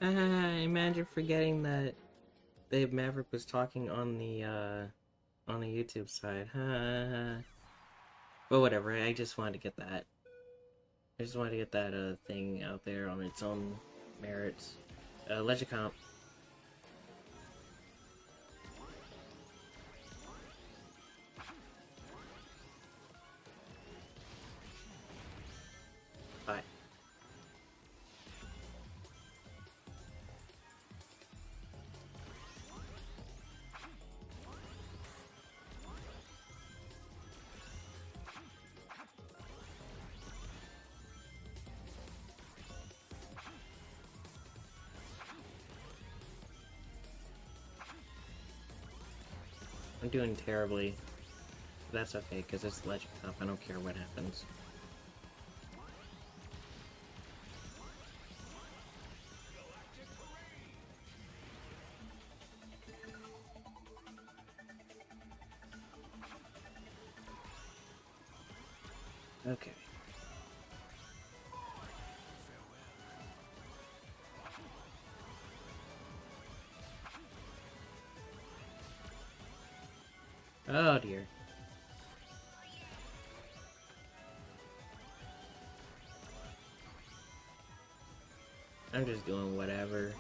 Imagine forgetting that Dave Maverick was talking on the YouTube side. But whatever, I just wanted to get that. I just wanted to get that thing out there on its own merits. Legicomp. Bye. I'm doing terribly. That's okay, because it's Legicomp. I don't care what happens. Okay. Oh dear. I'm just doing whatever.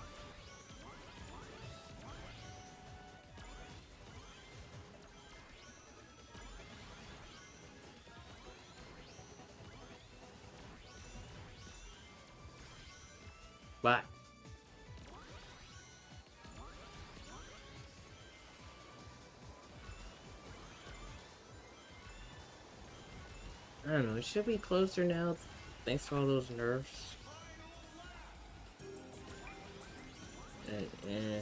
Bye. I don't know, it should be closer now, thanks to all those nerfs. Eh.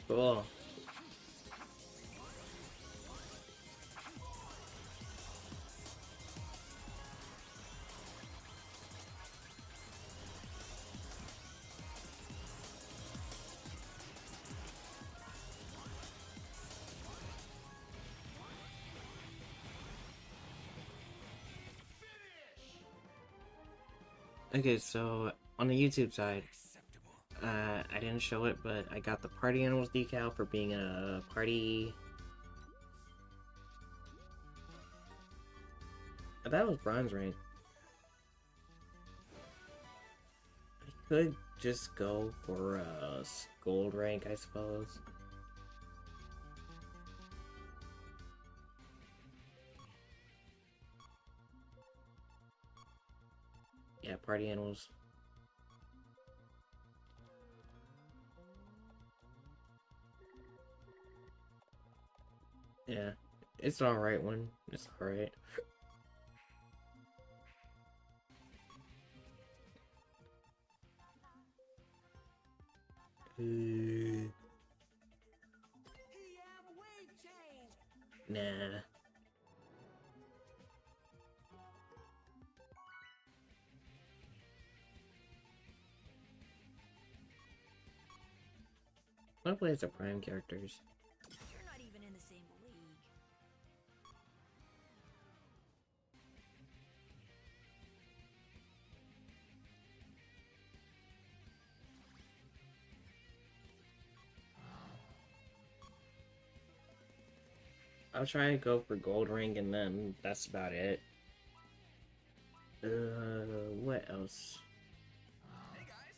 Cool. Okay, so on the YouTube side, I didn't show it, but I got the Party Animals decal for being a party. That was bronze rank. I could just go for gold rank, I suppose. Yeah, Party Animals. Yeah, it's an alright one. It's alright. Nah. I want to play as the Prime characters. You're not even in the same league. I'll try to go for gold ring, and then that's about it. What else? Hey guys.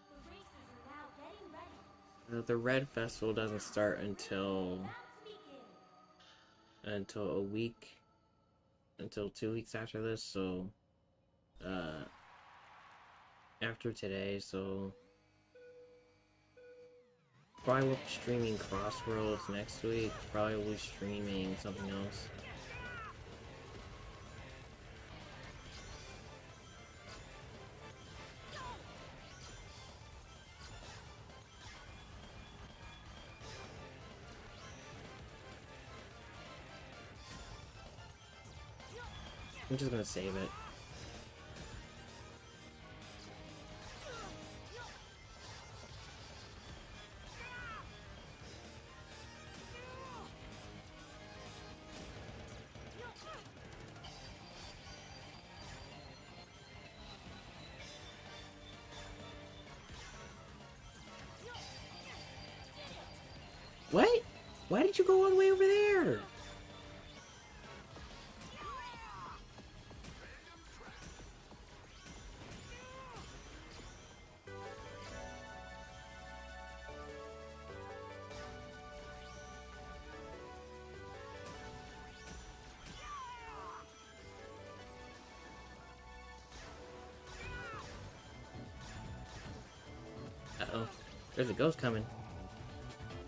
The racers are now getting ready. The Red Festival doesn't start until a week, until 2 weeks after this. So, uh, after today. So, Probably will be streaming Crossroads next week. Probably will be streaming something else. I'm just gonna save it. What? Why did you go all the way over there? Uh-oh. There's a ghost coming.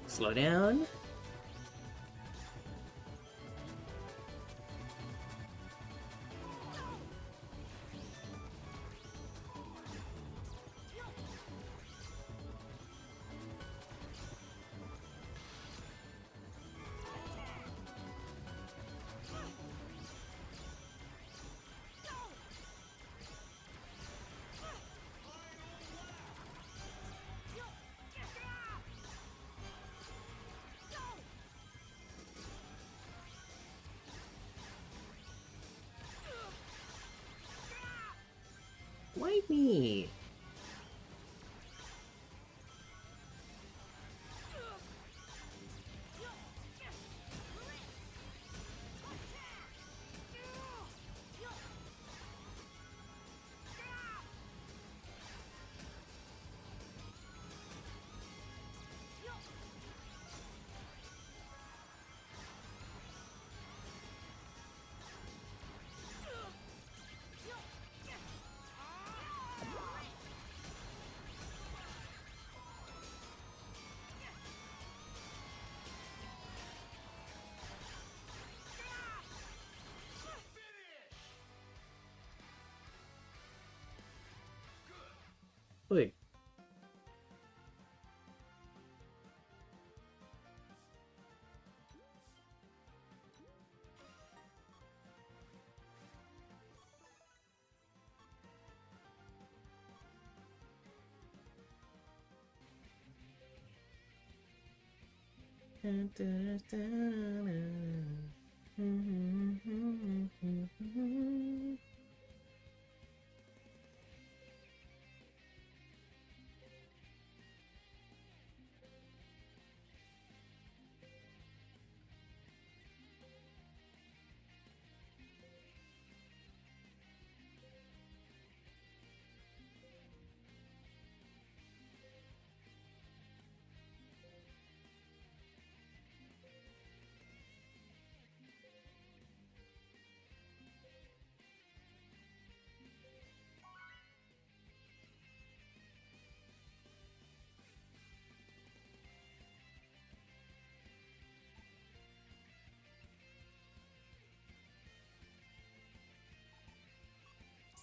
Slow down. Wipe me. Wait.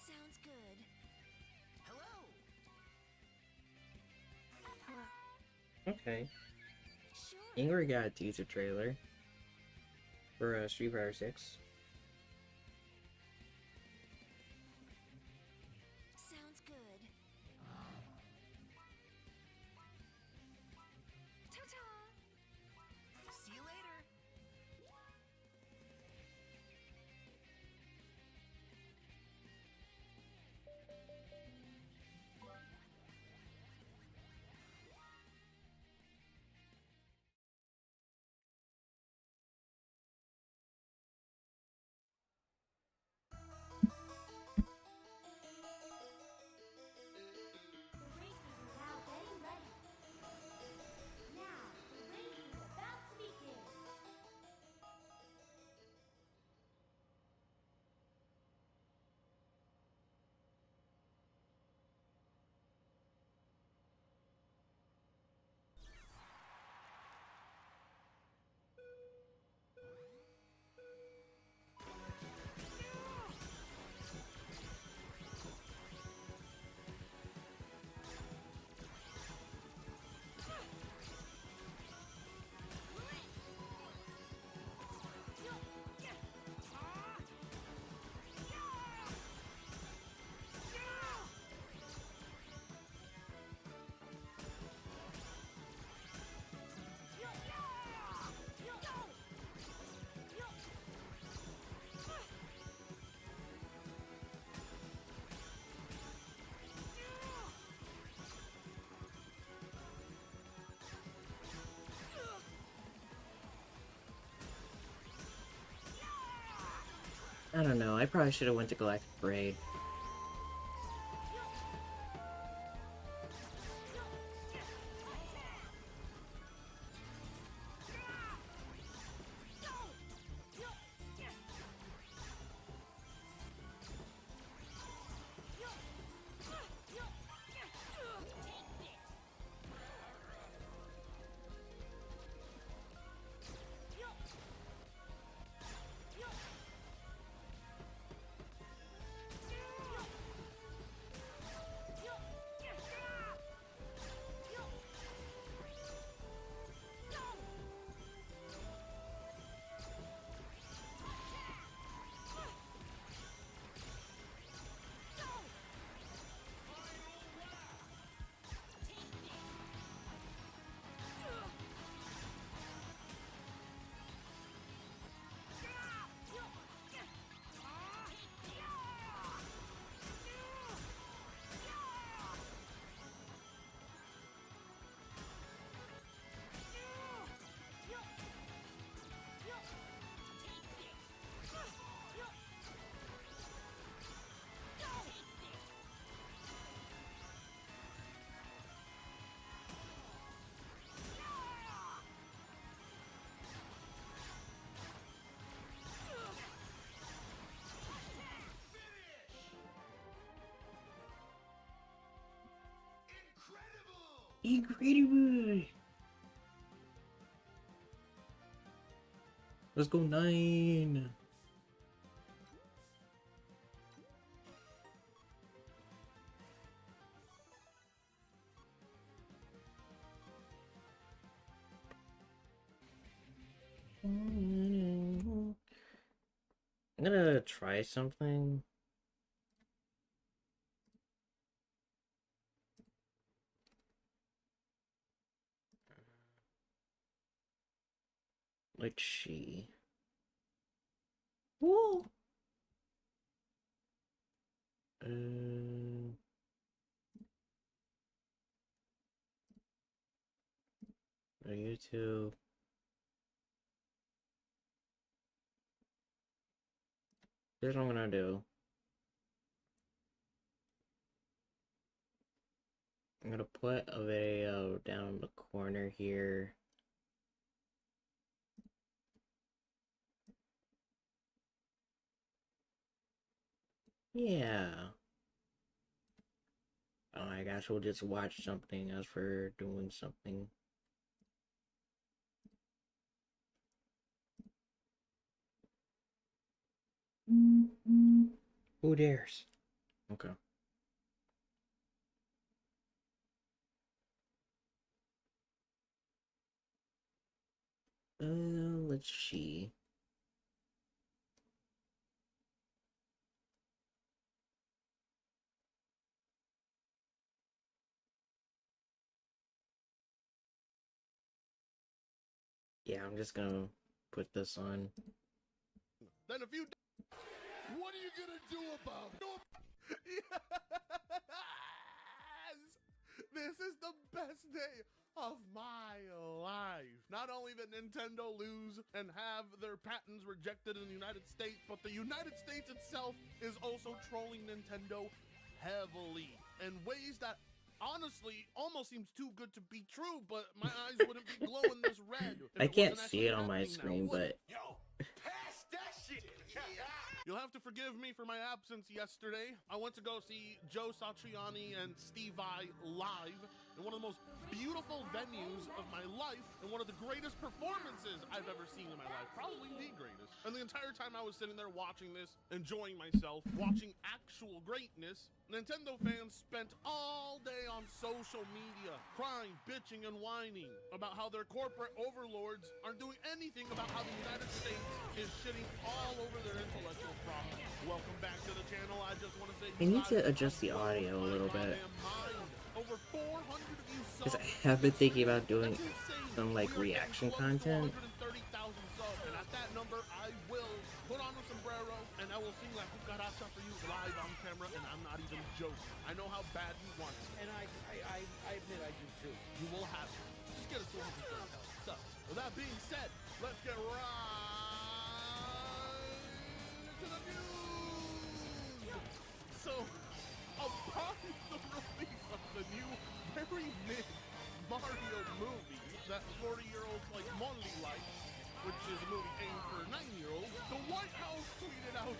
Sounds good. Hello. Okay. Sure. Ingrid got a teaser trailer for Street Fighter 6. I don't know. I probably should have went to Galactic Parade. Incredible! Let's go 9! I'm gonna try something. Like she. Woo! YouTube. Here's what I'm gonna do. I'm gonna put a video down in the corner here. Yeah. Oh my gosh, we'll just watch something as we're doing something. Who dares? Okay. Let's see. Yeah, I'm just gonna put this on. Then if you... What are you gonna do about it? Yes! This is the best day of my life. Not only did Nintendo lose and have their patents rejected in the United States, but the United States itself is also trolling Nintendo heavily in ways that honestly almost seems too good to be true, but my eyes wouldn't be glowing this red if I it can't wasn't see actually it on my happening now, screen, would but it? Yo, pass that shit. You'll have to forgive me for my absence yesterday. I went to go see Joe Satriani and Steve Vai live in one of the most beautiful venues of my life and one of the greatest performances I've ever seen in my life. Probably the greatest. And the entire time I was sitting there watching this, enjoying myself, watching actual greatness, Nintendo fans spent all day on social media crying, bitching, and whining about how their corporate overlords aren't doing anything about how the United States is shitting all over their intellectual property. Welcome back to the channel. I just want to say I need to adjust the audio a little bit. Over 400 of you because subs. I have been thinking about doing That's insane. some like We are reaction getting close to content. 130,000 subs, and at that number, I will put on a sombrero and I will sing La Cucaracha for you live on camera, and I'm not even joking. I know how bad you want it. And I admit I do too. You will have it. Just get us to 130,000 subs. With that being said, let's get right to the news! So, upon the release of the new, very mid Mario movie that 40-year-olds like Monty like, which is a movie aimed for 9-year-olds, the White House tweeted out,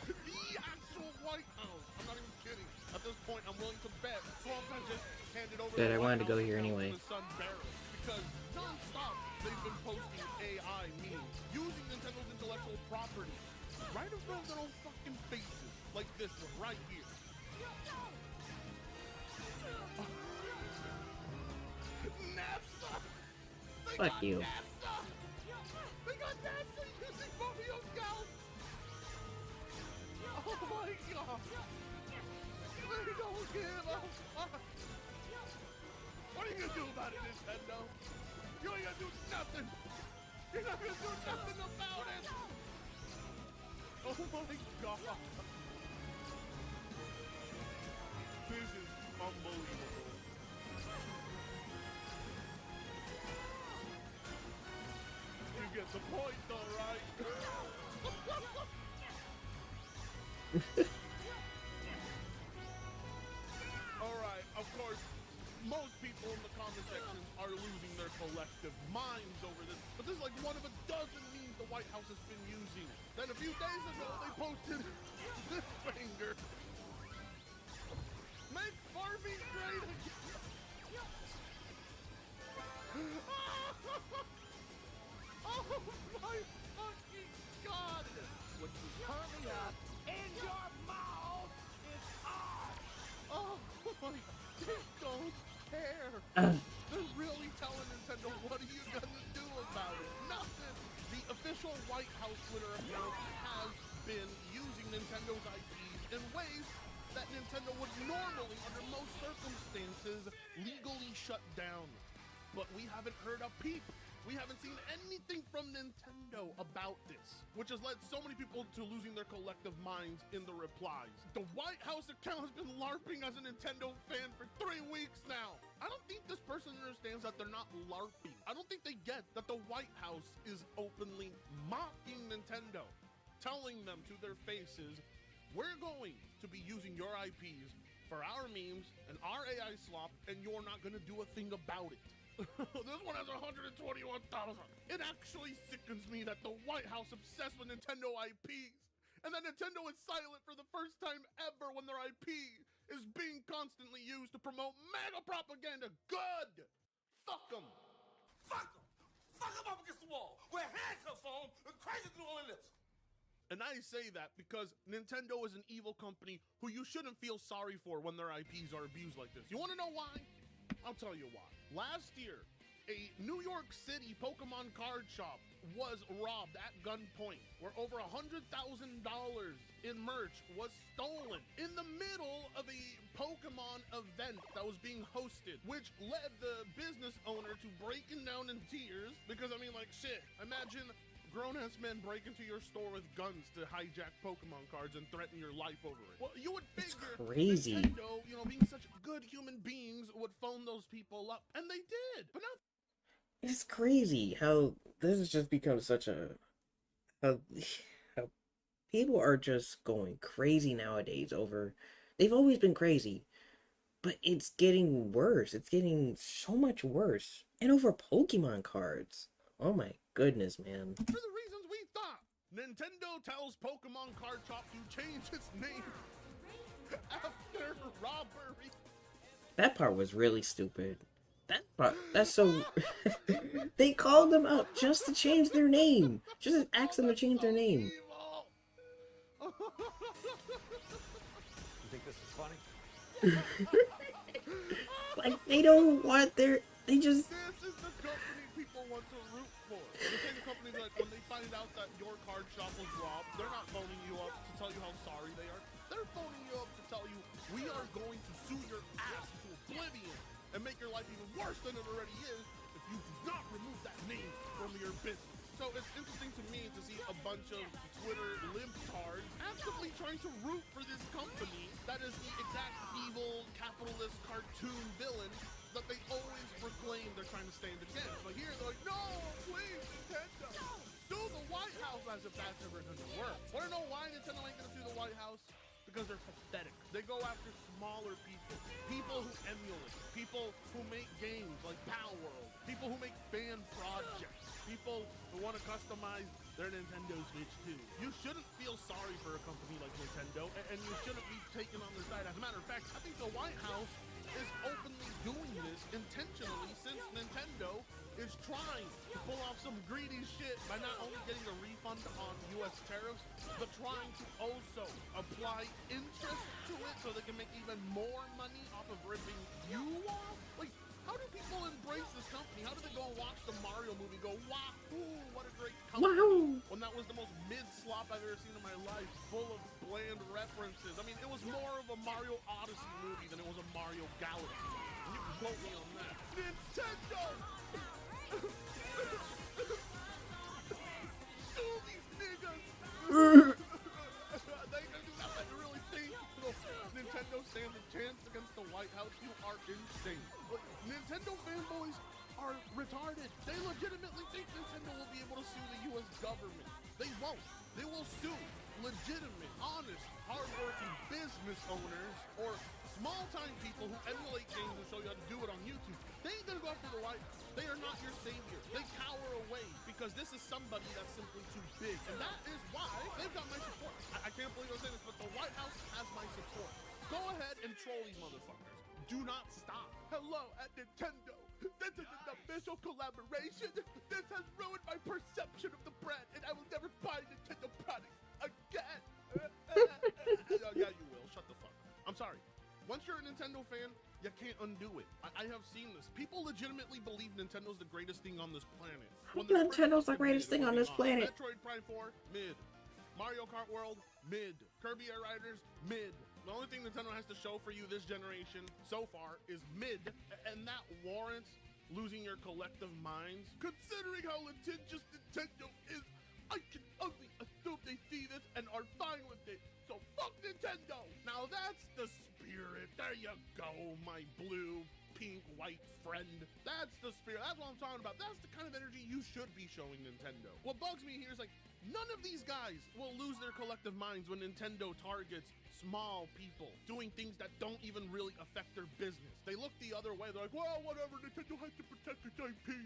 the actual White House, I'm not even kidding, at this point I'm willing to bet Swamp has just handed over Dude, the I White wanted to go House here account anyway. to his son Barrett, because non-stop they've been posting AI memes using Nintendo's intellectual property right in front of their own fucking faces, like this one right here. NASA! They Fuck got you. NASA! They got NASA using Mario Golf! Oh my god! They don't give a fuck! What are you gonna do about it, Nintendo? You ain't gonna do nothing! You're not gonna do nothing about it! Oh my god! This is unbelievable. You get the point though, right? Alright, of course, most people in the comment sections are losing their collective minds over this, but this is like one of a dozen memes the White House has been using. Then a few days ago, they posted this finger. Make farming great again. Oh my fucking god! What you currently have in your mouth is ours. Oh my, they don't care. They're really telling Nintendo, what are you gonna do about it? Nothing. The official White House Twitter account has been using Nintendo's IPs in ways that Nintendo would normally, under most circumstances, legally shut down. But we haven't heard a peep. We haven't seen anything from Nintendo about this, which has led so many people to losing their collective minds in the replies. The White House account has been LARPing as a Nintendo fan for 3 weeks now. I don't think this person understands that they're not LARPing. I don't think they get that the White House is openly mocking Nintendo, telling them to their faces, we're going to be using your IPs for our memes and our AI slop, and you're not gonna do a thing about it. This one has 121,000. It actually sickens me that the White House obsessed with Nintendo IPs, and that Nintendo is silent for the first time ever when their IP is being constantly used to promote MAGA propaganda. Good! Fuck them! Fuck them! Fuck them up against the wall! We're handcuffs on and crazy through all of this! And I say that because Nintendo is an evil company who you shouldn't feel sorry for when their IPs are abused like this. You wanna know why? I'll tell you why. Last year, a New York City Pokemon card shop was robbed at gunpoint, where over $100,000 in merch was stolen in the middle of a Pokemon event that was being hosted, which led the business owner to breaking down in tears because, I mean, like, shit, imagine grown-ass men break into your store with guns to hijack Pokemon cards and threaten your life over it. Well, you would It's figure crazy. Nintendo, you know, being such good human beings, would phone those people up, and they did. But now It's crazy how this has just become such a how people are just going crazy nowadays over. They've always been crazy, but it's getting worse. It's getting so much worse, and over Pokemon cards. Oh my goodness, man. for the reasons we thought, Nintendo tells Pokemon Card Shop to change its name after robbery. That part was really stupid. That part, that's so. They called them out just to change their name. Just ask them to change their name. Evil. You think this is funny? Like they don't want their. They just. This is the company people want to root for. The same company that when they find out that your card shop was robbed, they're not phoning you up to tell you how sorry they are. They're phoning you up to tell you, we are going to sue your ass to oblivion and make your life even worse than it already is if you do not remove that name from your business. So it's interesting to me to see a bunch of Twitter libtards actively trying to root for this company that is the exact evil capitalist cartoon villain that they always proclaim they're trying to stand against. But here they're like, no, please, Nintendo, sue sue the White House as if that's ever gonna work. Wanna know why Nintendo ain't gonna sue the White House? Because they're pathetic. They go after smaller people, people who emulate, people who make games like Power World, people who make fan projects, people who want to customize their Nintendo Switch too. You shouldn't feel sorry for a company like Nintendo, and you shouldn't be taken on their side. As a matter of fact, I think the White House is openly doing this intentionally since Nintendo is trying to pull off some greedy shit by not only getting a refund on US tariffs, but trying to also apply interest to it so they can make even more money off of ripping you off. Like, how do people embrace this company? How do they go and watch the Mario movie and go, wahoo, what a great company, when that was the most mid-slop I've ever seen in my life, full of bland references. I mean, it was more of a Mario Odyssey movie than it was a Mario Galaxy. And you can quote me on that. Nintendo! Sue these niggas! They gonna do nothing to really think Nintendo stands a chance against the White House. You are insane. Look, Nintendo fanboys are retarded. They legitimately think Nintendo will be able to sue the US government. They won't. They will sue legitimate, honest, hardworking business owners or small-time people who emulate games and show you how to do it on YouTube. They ain't gonna go after the White House. They are not your savior. They cower away because this is somebody that's simply too big. And that is why they've got my support. I can't believe I'm saying this, but the White House has my support. Go ahead and troll these motherfuckers. Do not stop. Hello at Nintendo. This is an official collaboration. This has ruined my perception of the brand, and I will never buy Nintendo products again. Yeah, you will. Shut the fuck up. I'm sorry. Once you're a Nintendo fan, you can't undo it. I have seen this. People legitimately believe Nintendo's the greatest thing on this planet. Nintendo's the greatest thing on this planet. Metroid Prime 4, mid. Mario Kart World, mid. Kirby Air Riders, mid. The only thing Nintendo has to show for you this generation so far is mid, and that warrants losing your collective minds. Considering how litigious Nintendo is, I can only assume they see this and are fine with it. So fuck Nintendo! Now that's the spirit. There you go, my blue, pink, white friend. That's the spirit. That's what I'm talking about. That's the kind of energy you should be showing Nintendo. What bugs me here is like, none of these guys will lose their collective minds when Nintendo targets small people doing things that don't even really affect their business. They look the other way. They're like, well, whatever, Nintendo has to protect its IP.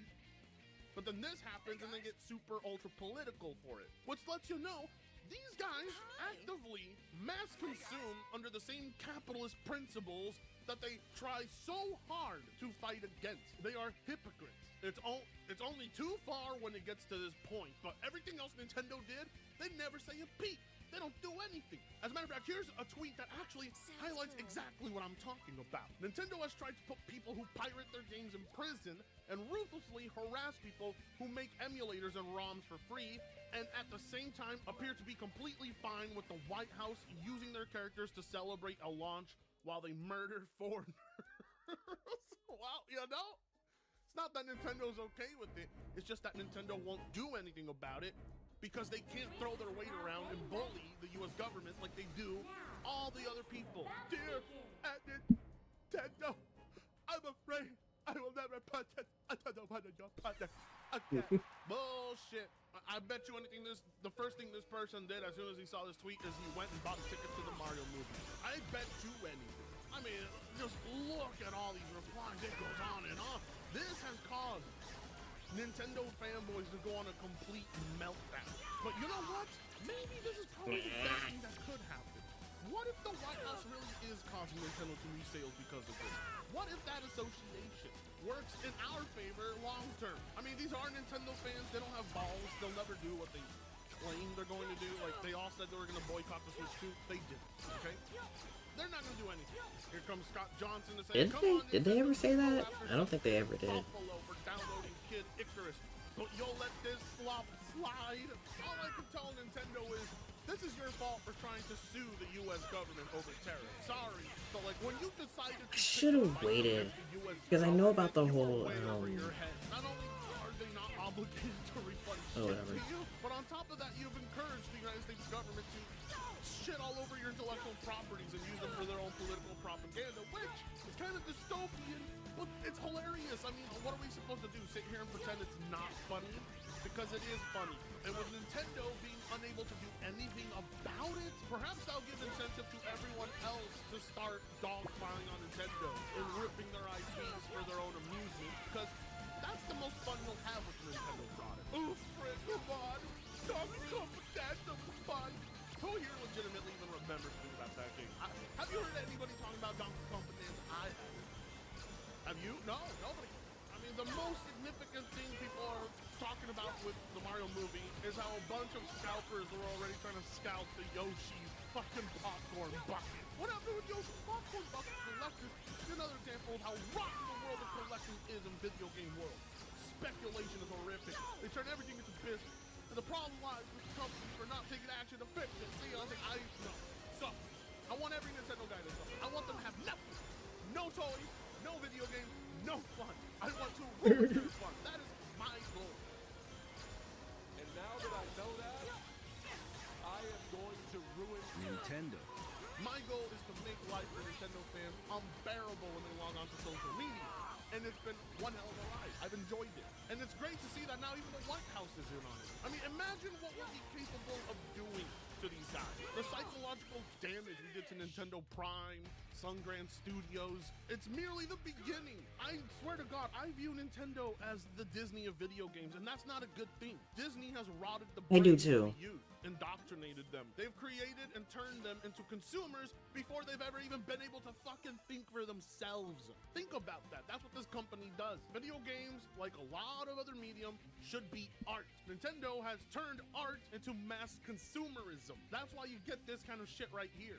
But then this happens and they get super ultra political for it, which lets you know these guys actively mass consume under the same capitalist principles that they try so hard to fight against. They are hypocrites. It's only too far when it gets to this point, but everything else Nintendo did, they never say a peep. They don't do anything. As a matter of fact, here's a tweet that actually highlights exactly what I'm talking about. Nintendo has tried to put people who pirate their games in prison and ruthlessly harass people who make emulators and ROMs for free, and at the same time appear to be completely fine with the White House using their characters to celebrate a launch while they murder foreigners. Well, you know? It's not that Nintendo's okay with it. It's just that Nintendo won't do anything about it because they can't throw their weight around and bully the US government like they do all the other people. Dear Nintendo, I'm afraid I will never purchase another one of your products again. Bullshit. I bet you anything the first thing this person did as soon as he saw this tweet is he went and bought a ticket to the Mario movie. I bet you anything. I mean, just look at all these replies. It goes on and on. This has caused Nintendo fanboys to go on a complete meltdown. But you know what? Maybe this is probably the best thing that could happen. What if the White House really is causing Nintendo to lose sales because of this? What if that association works in our favor long term? I mean, these are Nintendo fans. They don't have balls. They'll never do what they claim they're going to do. Like, they all said they were going to boycott the Switch 2. They didn't, okay? They're not going to do anything. Here comes Scott Johnson to say, Did they ever say that? I don't think they ever did. Buffalo for downloading Kid Icarus. But you'll let this slop slide? All I can tell Nintendo is, this is your fault for trying to sue the U.S. government over tariffs. Sorry, but like when you decided to should have waited because I know about the whole. Not only are they not obligated to refund shit to you, but on top of that, you've encouraged the United States government to shit all over your intellectual properties and use them for their own political propaganda, which is kind of dystopian, but it's hilarious. I mean, what are we supposed to do? Sit here and pretend it's not funny? Because it is funny. And with Nintendo being unable to do anything about it, perhaps that'll give incentive to everyone else to start dogpiling on Nintendo and ripping their IPs for their own amusement. Because that's the most fun you'll have with a Nintendo product. Ooh, Fred, come on. Donkey Kong, that's the fun. Who here legitimately even remembers things about that game? Have you heard anybody talking about Donkey Kong Bonanza? I haven't. Have you? No, nobody. I mean, the most significant thing people are talking about with the Mario movie is how a bunch of scalpers are already trying to scalp the Yoshi's fucking popcorn bucket. What happened with Yoshi's popcorn bucket collectors? Another example of how rotten the world of collecting is in video game world. Speculation is horrific. They turn everything into business. And the problem lies with the companies for not taking action to fix it. See, I know. So, I want every Nintendo guy to suffer. I want them to have nothing. No toys, no video games, no fun. I want to ruin their fun. That is my goal. And now that I know that, I am going to ruin Nintendo. My goal is to make life for Nintendo fans unbearable when they log onto social media. And it's been one hell of a ride. I've enjoyed it. And it's great to see that now even the White House is in on it. I mean, imagine what we'll be capable of doing to these guys. The psychological damage we did to Nintendo Prime, Sungrand Studios, it's merely the beginning. I swear to God, I view Nintendo as the Disney of video games, and that's not a good thing. Disney has rotted the I do brains too. of the youth, indoctrinated them. They've created and turned them into consumers before they've ever even been able to fucking think for themselves. Think about that. That's what this company does. Video games, like a lot of other medium, should be art. Nintendo has turned art into mass consumerism. That's why you get this kind of shit right here.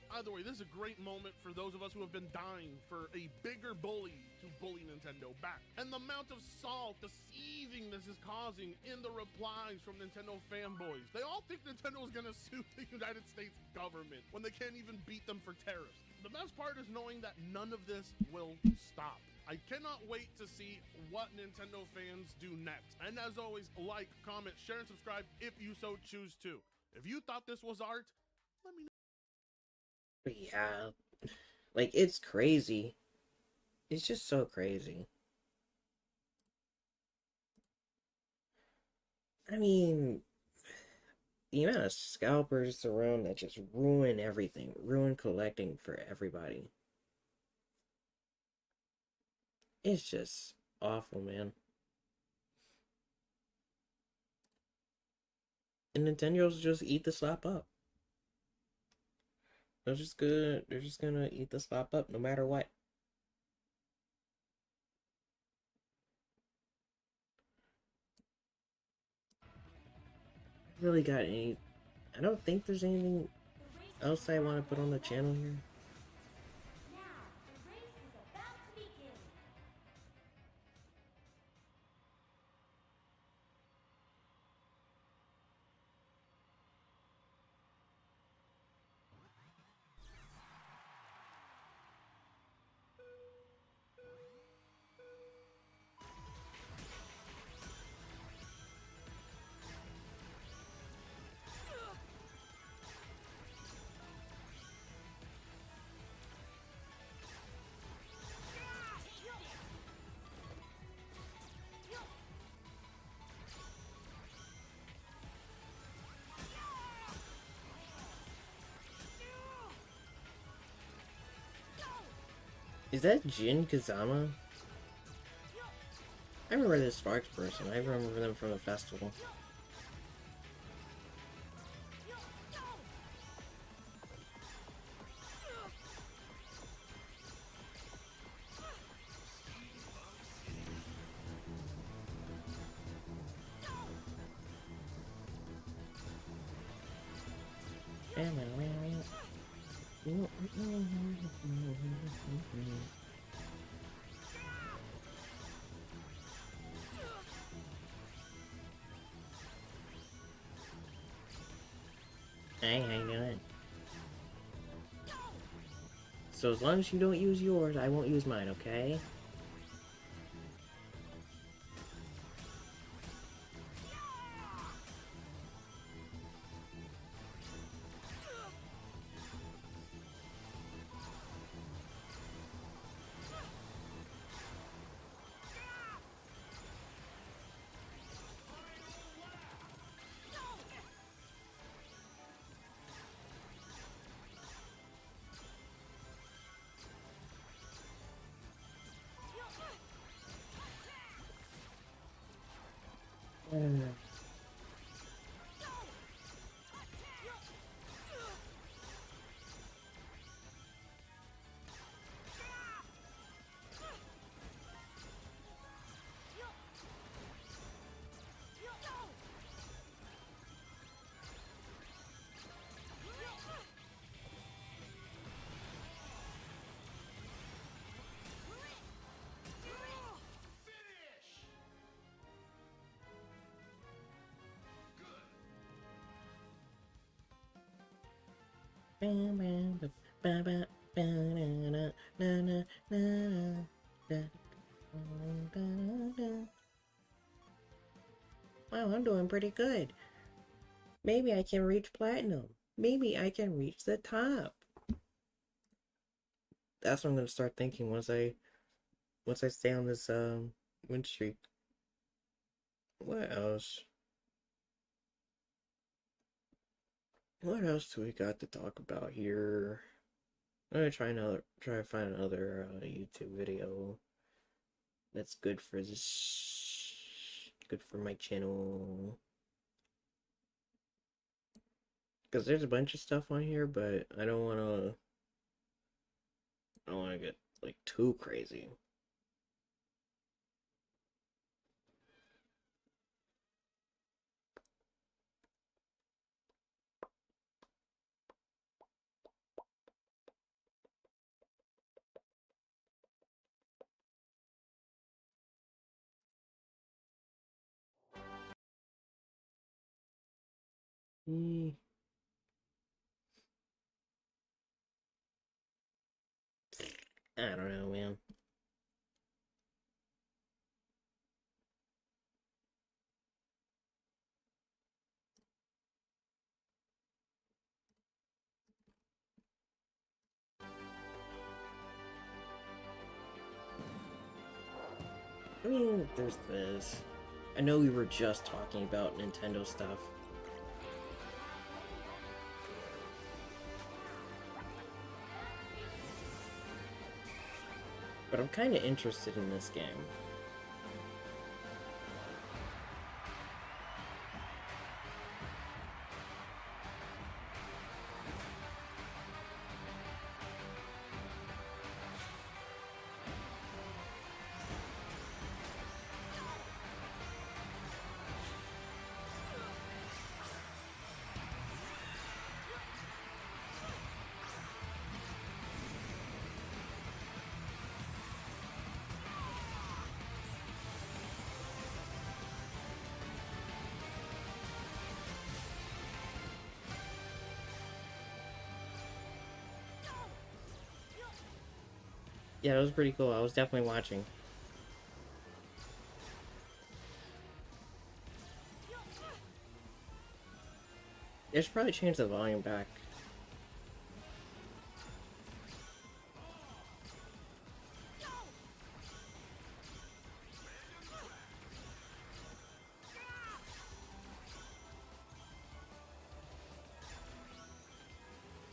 Either way, this is a great moment for those of us who have been dying for a bigger bully to bully Nintendo back. And the amount of salt, the seething this is causing in the replies from Nintendo fanboys. They all think Nintendo is gonna sue the United States government when they can't even beat them for tariffs. The best part is knowing that none of this will stop. I cannot wait to see what Nintendo fans do next. And as always, like, comment, share, and subscribe if you so choose to. If you thought this was art, let me know. Yeah, like, it's crazy. It's just so crazy. I mean, the amount of scalpers around that just ruin everything, ruin collecting for everybody. It's just awful, man. And Nintendo's just eat the slap up. They're just gonna eat the slap up no matter what. Really got any? I don't think there's anything else I want to put on the channel here. Now, the race is about to begin. Is that Jin Kazama? I remember this Sparks person. I remember them from the festival. Hey, how you doing? So as long as you don't use yours, I won't use mine, okay? Wow, I'm doing pretty good. Maybe I can reach platinum. Maybe I can reach the top. That's what I'm gonna start thinking once I stay on this win streak. What else? What else do we got to talk about here? I'm gonna try to find another YouTube video that's good for good for my channel. Because there's a bunch of stuff on here, but I don't wanna get like too crazy. Mm, I don't know, man. I mean, there's this. I know we were just talking about Nintendo stuff. But I'm kind of interested in this game. Yeah, it was pretty cool. I was definitely watching. They should probably change the volume back.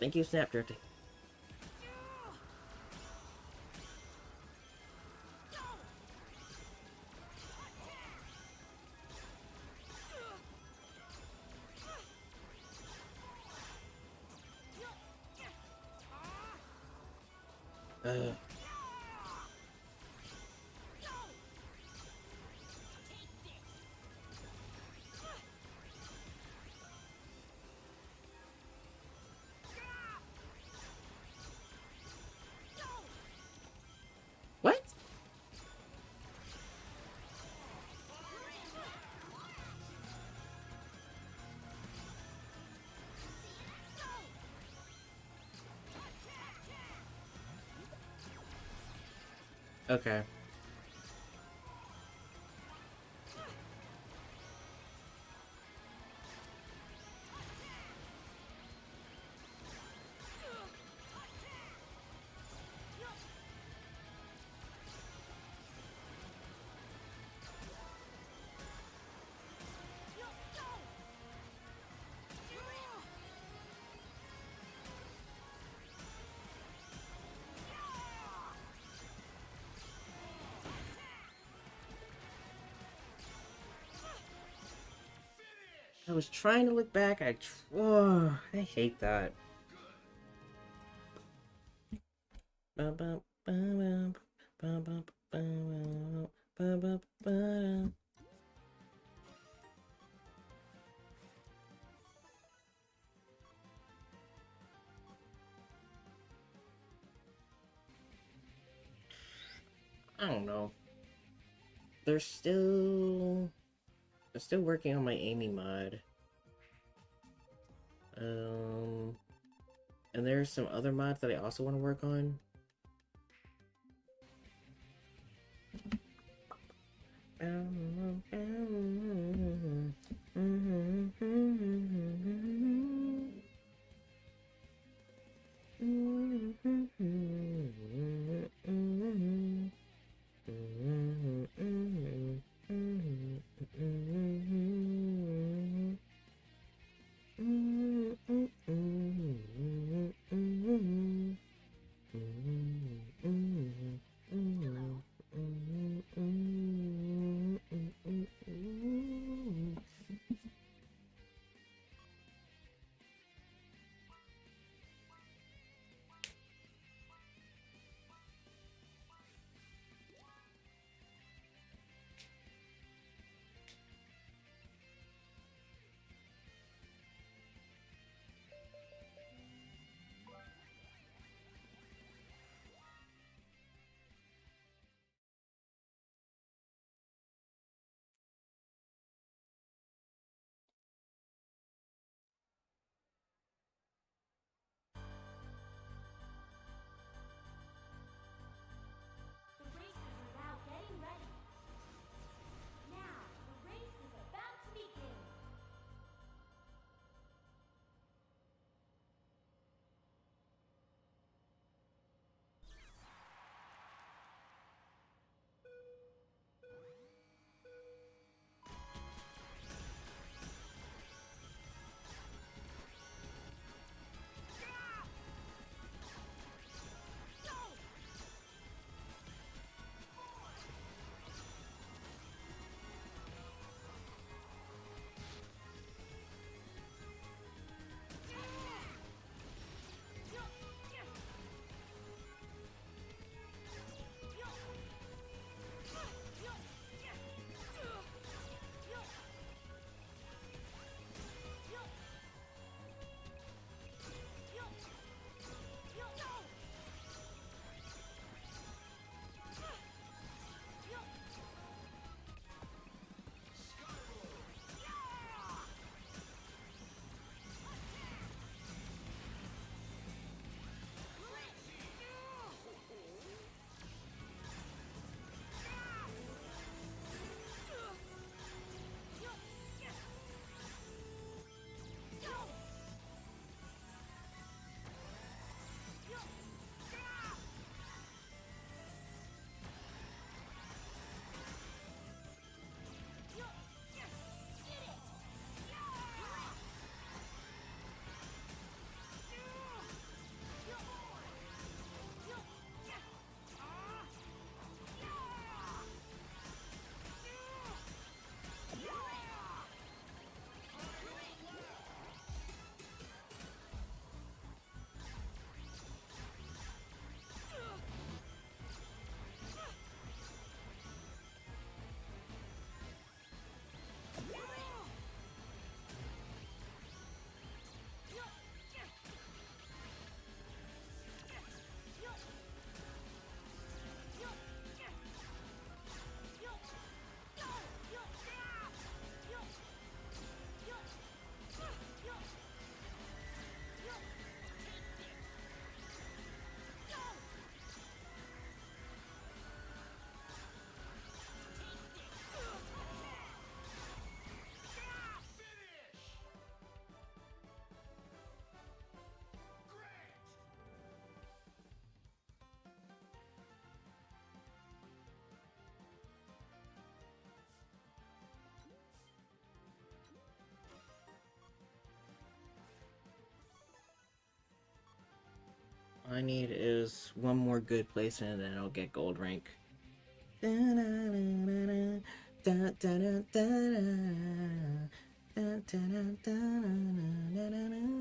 Thank you, Snapdrift. Uh, what? Okay. I was trying to look back. Oh, I hate that. I don't know. They're still working on my Amy mod. And there's some other mods that I also want to work on. The racers are now getting ready. Now, the race is about to begin. All I need is one more good placement and then I'll get gold rank. Dun, dun, dun, dun, dun, dun, dun, dun.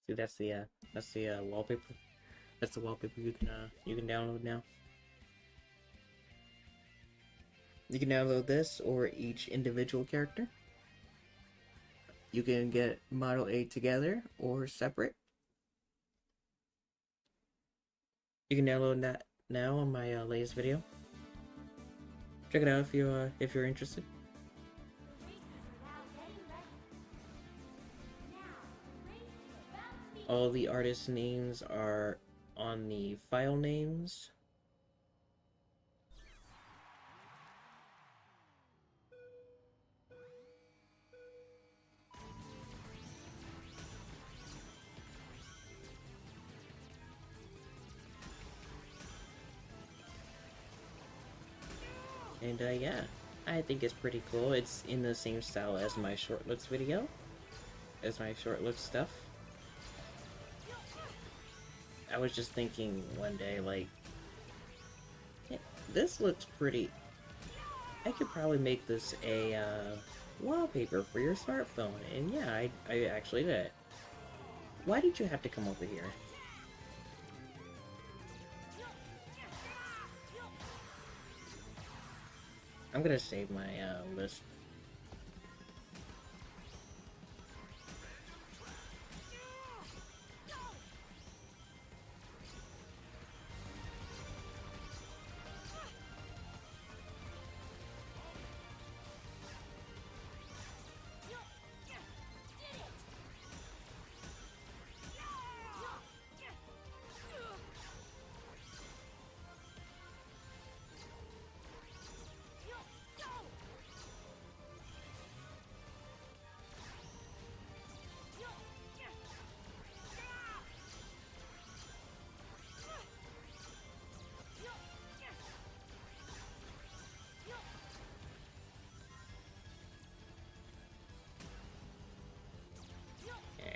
See, that's the wallpaper. That's the wallpaper you can download now. You can download this or each individual character. You can get Model A together or separate. You can download that now on my latest video. Check it out if you're interested. The races are now getting ready. Now, the race is about to begin. All the artist names are on the file names. And yeah, I think it's pretty cool. It's in the same style as my short looks video, as my short looks stuff. I was just thinking one day, like, yeah, this looks pretty. I could probably make this a wallpaper for your smartphone. And yeah, I actually did it. Why did you have to come over here? I'm gonna save my list.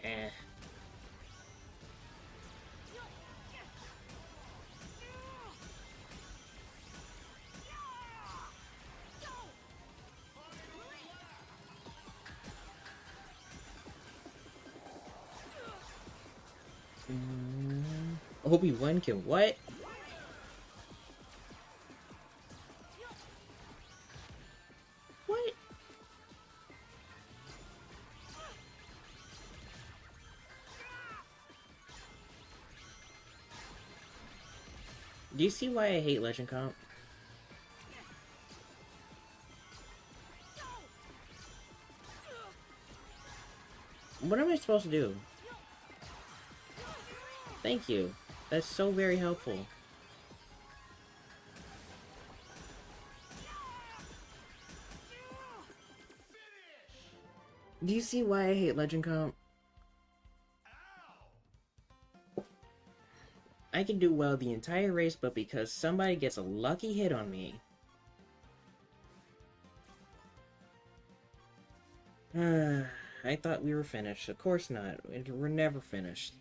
Eh. Obi-Wan can what? What? Do you see why I hate Legend Comp? What am I supposed to do? Thank you. That's so very helpful. Do you see why I hate Legend Comp? I can do well the entire race, but because somebody gets a lucky hit on me. I thought we were finished. Of course not. We're never finished.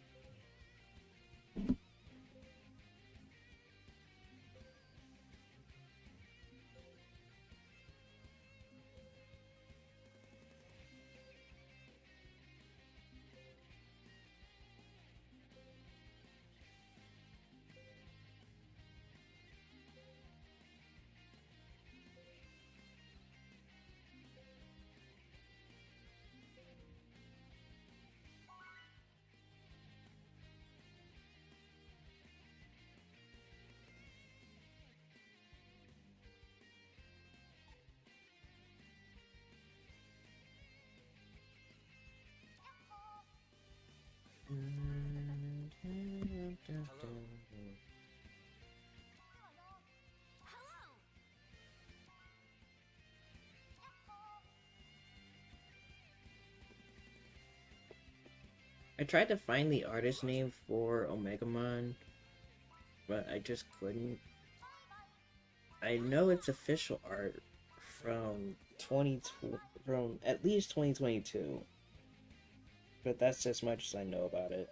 I tried to find the artist name for Omegamon, but I just couldn't. I know it's official art from 2020, from at least 2022, but that's as much as I know about it.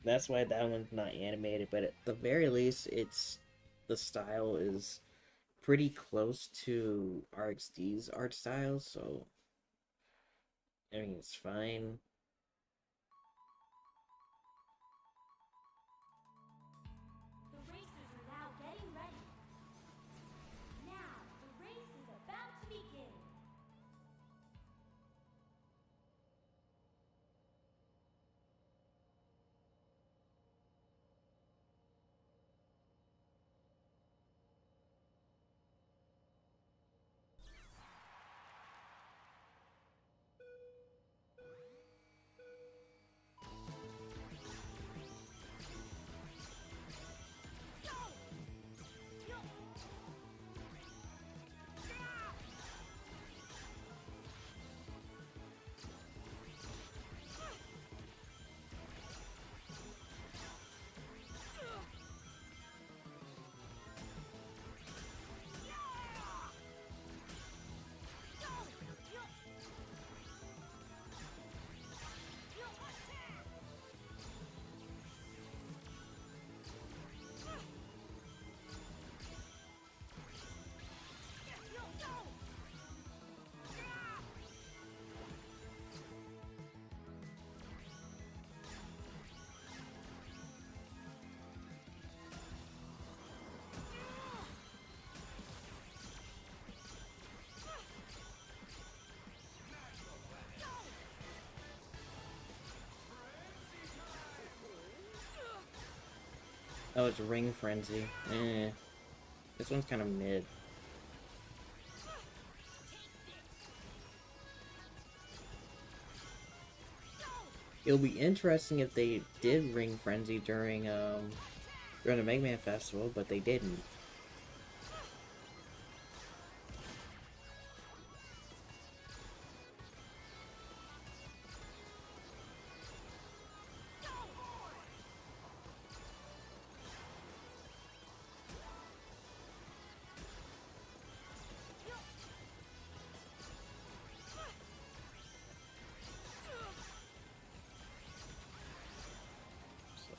That's why that one's not animated, but at the very least, the style is pretty close to RxD's art style, so I mean it's fine. The racers are now getting ready. Now, the race is about to begin. Oh, it's Ring Frenzy. This one's kind of mid. It'll be interesting if they did Ring Frenzy during the Mega Man Festival, but they didn't.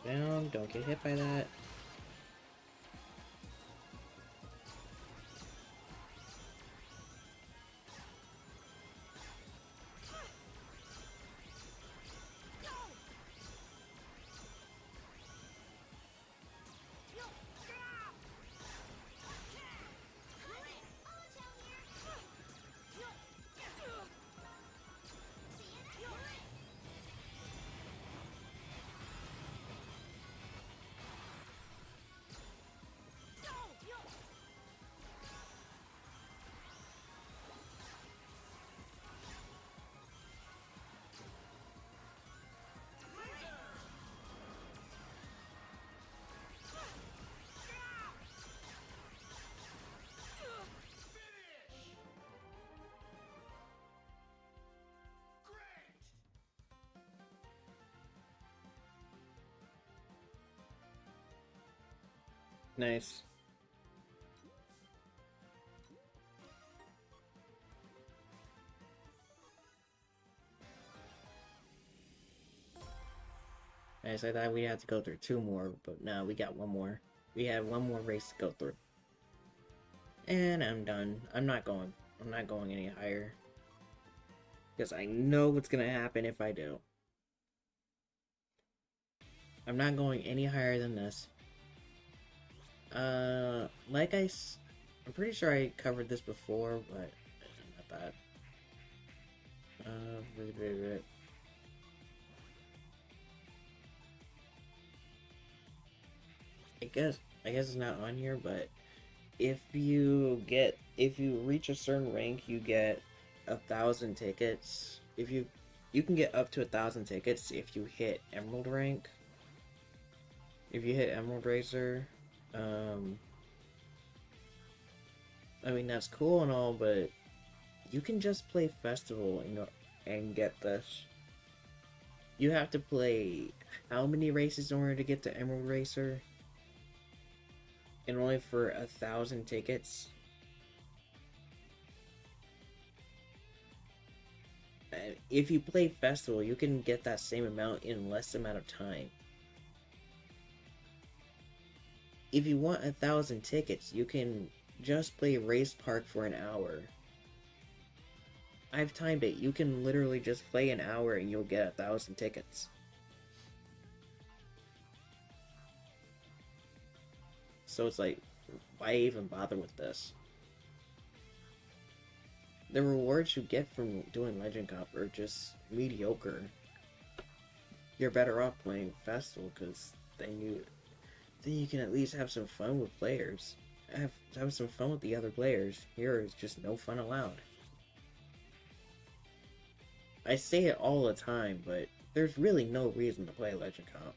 Slow down, don't get hit by that. Nice. Nice, I thought we had to go through two more, but no, we got one more. We have one more race to go through. And I'm done. I'm not going any higher. Because I know what's gonna happen if I do. I'm not going any higher than this. Like I'm pretty sure I covered this before, but not that. I guess it's not on here, but if you reach a certain rank, you get 1,000 tickets. You can get up to 1,000 tickets if you hit Emerald rank. If you hit Emerald Racer, I mean that's cool and all, but you can just play Festival and get this. You have to play how many races in order to get to Emerald Racer? And only for 1,000 tickets? If you play Festival, you can get that same amount in less amount of time. If you want 1,000 tickets, you can just play Race Park for an hour. I've timed it. You can literally just play an hour and you'll get 1,000 tickets. So it's like, why even bother with this? The rewards you get from doing Legend Cup are just mediocre. You're better off playing Festival, because then you can at least have some fun with players. Have some fun with the other players. Here is just no fun allowed. I say it all the time, but there's really no reason to play Legend Comp.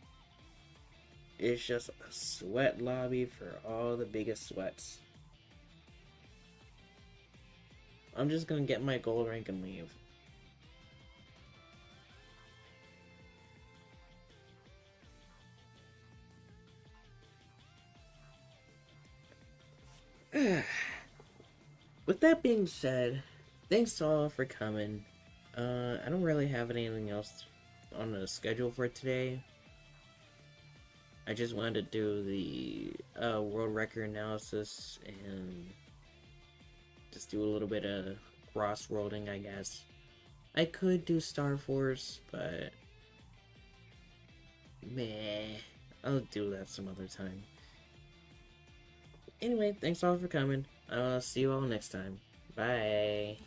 It's just a sweat lobby for all the biggest sweats. I'm just gonna get my gold rank and leave. With that being said, thanks to all for coming. I don't really have anything else on the schedule for today. I just wanted to do the world record analysis and just do a little bit of cross-worlding, I guess. I could do Star Force, but meh, I'll do that some other time. Anyway, thanks all for coming. I'll see you all next time. Bye.